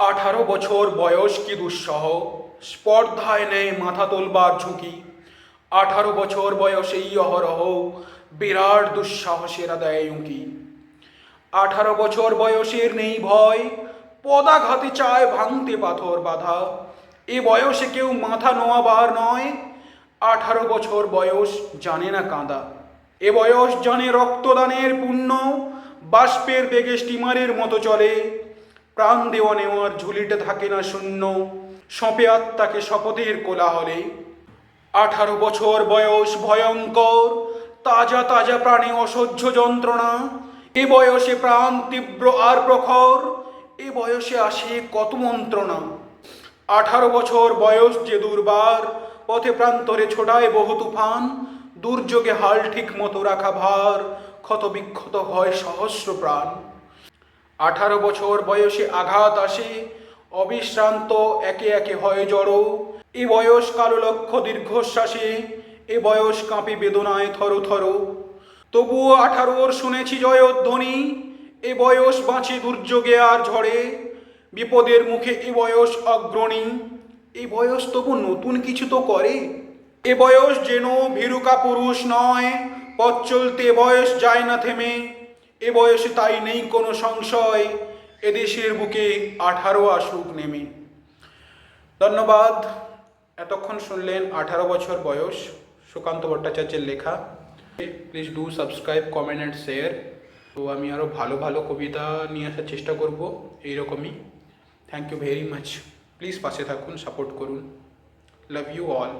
18 বছর বয়স কি দুঃসহ, স্পর্ধায় নেই মাথা তোলবার ঝুঁকি। 18 বছর বয়সেই অহরহ বিরাট দুঃসাহসেরা দেয় উঁকি। 18 বছর বয়সের নেই ভয়, পদাঘাতে চায় ভাঙতে পাথর বাঁধা। এ বয়সে কেউ মাথা নোয়াবার নয়, 18 বছর বয়স জানে না কাঁদা। এ বয়স জানে রক্তদানের পুণ্য, বাষ্পের বেগে স্টিমারের মতো চলে। প্রাণ দেওয়া নেওয়ার ঝুলিটা থাকে না শূন্য, সঁপে আত্মাকে শপথের কোলাহলে। 18 বছর বয়স ভয়ঙ্কর, তাজা তাজা প্রাণে অসহ্য যন্ত্রণা। এ বয়সে প্রাণ তীব্র আর প্রখর, এ বয়সে আসে কত মন্ত্রণা। 18 বছর বয়স যে দুর্বার, পথে প্রান্তরে ছোটায় বহু তুফান। দুর্যোগে হাল ঠিক মতো রাখা ভার, ক্ষত বিক্ষত হয় সহস্র প্রাণ। 18 বছর বয়সে আঘাত আসে অবিশ্রান্ত, একে একে হয় জড়ো। এ বয়স কালো লক্ষ্য দীর্ঘশ্বাসে, এ বয়স কাঁপে বেদনায় থর থর। তবুও 18 শুনেছি জয়ধ্বনি, এ বয়স বাঁচে দুর্যোগে আর ঝড়ে। বিপদের মুখে এ বয়স অগ্রণী, এ বয়স তবু নতুন কিছু তো করে। এ বয়স যেন ভীরুকা পুরুষ নয়, পথ চলতে বয়স যায় না থেমে। এ বয়সে তাই নেই কোনো সংশয়, এদেশের বুকে 18 আসুক নেমে। ধন্যবাদ। এতক্ষণ শুনলেন 18 বছর বয়স, সুকান্ত ভট্টাচার্যের লেখা। Please do subscribe, comment and share. তো আমি আরও ভালো ভালো কবিতা নিয়ে আসার চেষ্টা করব এইরকমই। Thank you very much. Please পাশে থাকুন, সাপোর্ট করুন। Love you all.